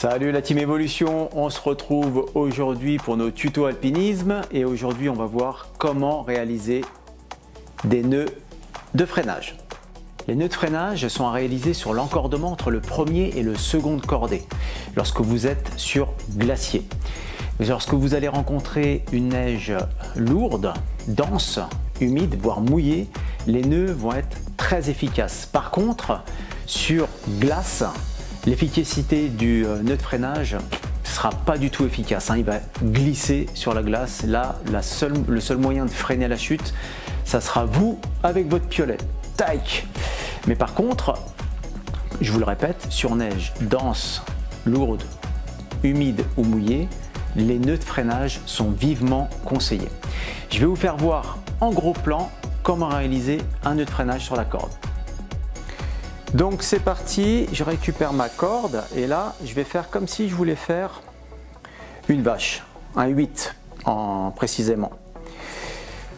Salut la team Evolution, on se retrouve aujourd'hui pour nos tutos alpinisme et aujourd'hui on va voir comment réaliser des nœuds de freinage. Les nœuds de freinage sont à réaliser sur l'encordement entre le premier et le second de cordée lorsque vous êtes sur glacier. Lorsque vous allez rencontrer une neige lourde, dense, humide, voire mouillée, les nœuds vont être très efficaces. Par contre, sur glace, l'efficacité du nœud de freinage ne sera pas du tout efficace. Il va glisser sur la glace. Là, le seul moyen de freiner la chute, ça sera vous avec votre piolet. Tac! Mais par contre, je vous le répète, sur neige dense, lourde, humide ou mouillée, les nœuds de freinage sont vivement conseillés. Je vais vous faire voir en gros plan comment réaliser un nœud de freinage sur la corde. Donc c'est parti, je récupère ma corde et là je vais faire comme si je voulais faire une vache, un 8 précisément.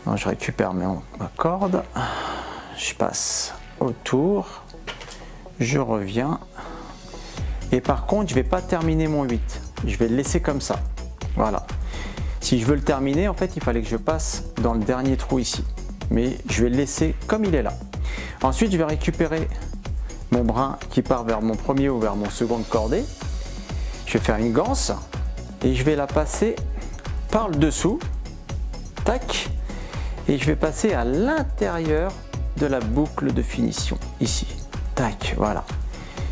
Donc, je récupère ma corde, je passe autour, je reviens et par contre je ne vais pas terminer mon 8, je vais le laisser comme ça. Voilà. Si je veux le terminer, en fait il fallait que je passe dans le dernier trou ici, mais je vais le laisser comme il est là. Ensuite je vais récupérer mon brin qui part vers mon premier ou vers mon second de cordée. Je vais faire une ganse et je vais la passer par le dessous, tac, et je vais passer à l'intérieur de la boucle de finition ici, tac, voilà.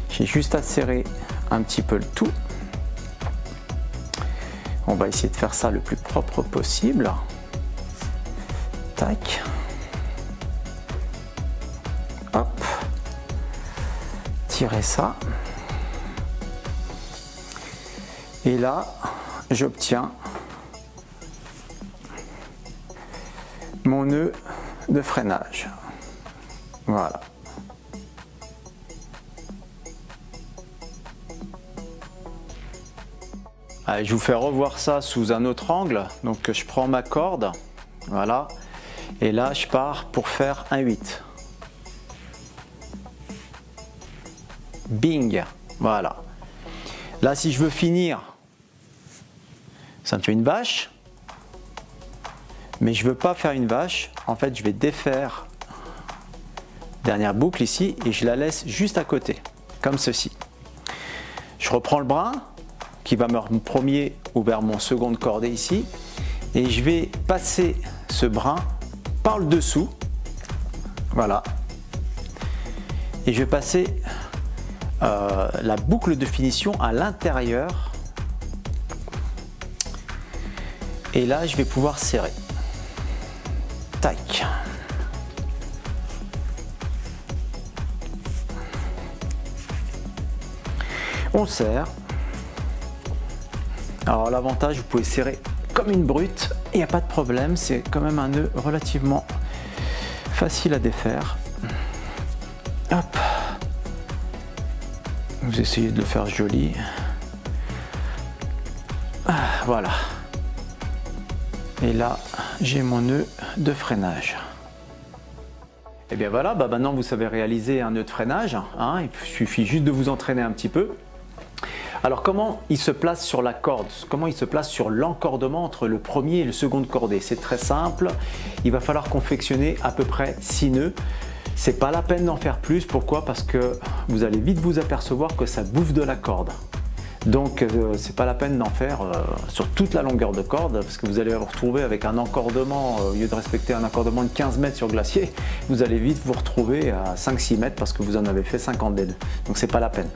J'ai juste à serrer un petit peu le tout. On va essayer de faire ça le plus propre possible, tac, hop. Tirer ça et là j'obtiens mon nœud de freinage. Voilà. Allez, je vous fais revoir ça sous un autre angle. Donc je prends ma corde, voilà, et là je pars pour faire un 8. Bing, voilà. Là, si je veux finir, ça me fait une vache, mais je veux pas faire une vache. En fait, je vais défaire dernière boucle ici et je la laisse juste à côté, comme ceci. Je reprends le brin qui va vers mon premier ou vers mon second de cordée ici et je vais passer ce brin par le dessous, voilà, et je vais passer la boucle de finition à l'intérieur et là je vais pouvoir serrer, tac, on serre. Alors l'avantage, vous pouvez serrer comme une brute, il n'y a pas de problème, c'est quand même un nœud relativement facile à défaire. Hop, vous essayez de le faire joli. Voilà. Et là, j'ai mon nœud de freinage. Et bien voilà, maintenant vous savez réaliser un nœud de freinage. Il suffit juste de vous entraîner un petit peu. Alors comment il se place sur la corde? Comment il se place sur l'encordement entre le premier et le second de cordée? C'est très simple. Il va falloir confectionner à peu près 6 nœuds. C'est pas la peine d'en faire plus. Pourquoi? Parce que vous allez vite vous apercevoir que ça bouffe de la corde. Donc c'est pas la peine d'en faire sur toute la longueur de corde, parce que vous allez vous retrouver avec un encordement, au lieu de respecter un encordement de 15 mètres sur glacier, vous allez vite vous retrouver à 5-6 mètres parce que vous en avez fait 50 des nœuds. Donc c'est pas la peine.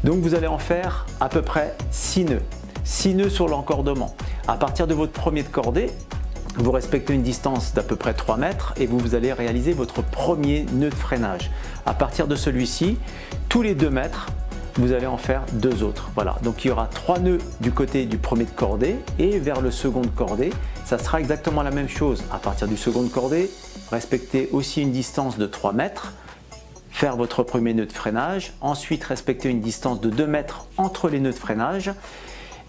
Donc vous allez en faire à peu près 6 nœuds. 6 nœuds sur l'encordement. À partir de votre premier de cordée, vous respectez une distance d'à peu près 3 mètres et vous allez réaliser votre premier nœud de freinage. À partir de celui-ci, tous les 2 mètres, vous allez en faire 2 autres. Voilà, donc il y aura 3 nœuds du côté du premier de cordée et vers le second de cordée, ça sera exactement la même chose. À partir du second de cordée, respectez aussi une distance de 3 mètres, faire votre premier nœud de freinage, ensuite respecter une distance de 2 mètres entre les nœuds de freinage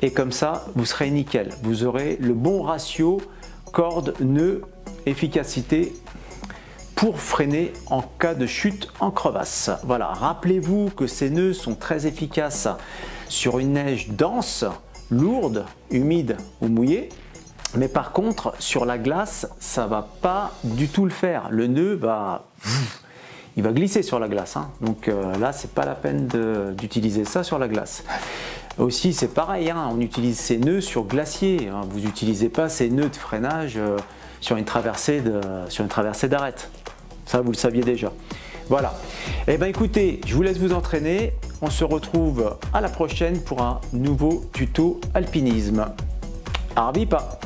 et comme ça, vous serez nickel. Vous aurez le bon ratio corde, nœud, efficacité pour freiner en cas de chute en crevasse. Voilà, rappelez-vous que ces nœuds sont très efficaces sur une neige dense, lourde, humide ou mouillée. Mais par contre, sur la glace, ça ne va pas du tout le faire. Le nœud va glisser sur la glace. Hein. Donc là, c'est pas la peine d'utiliser ça sur la glace. Aussi, c'est pareil, hein, on utilise ces nœuds sur glacier. Hein. Vous n'utilisez pas ces nœuds de freinage sur une traversée d'arête. Ça, vous le saviez déjà. Voilà. Eh bien, écoutez, je vous laisse vous entraîner. On se retrouve à la prochaine pour un nouveau tuto alpinisme. Arbipa!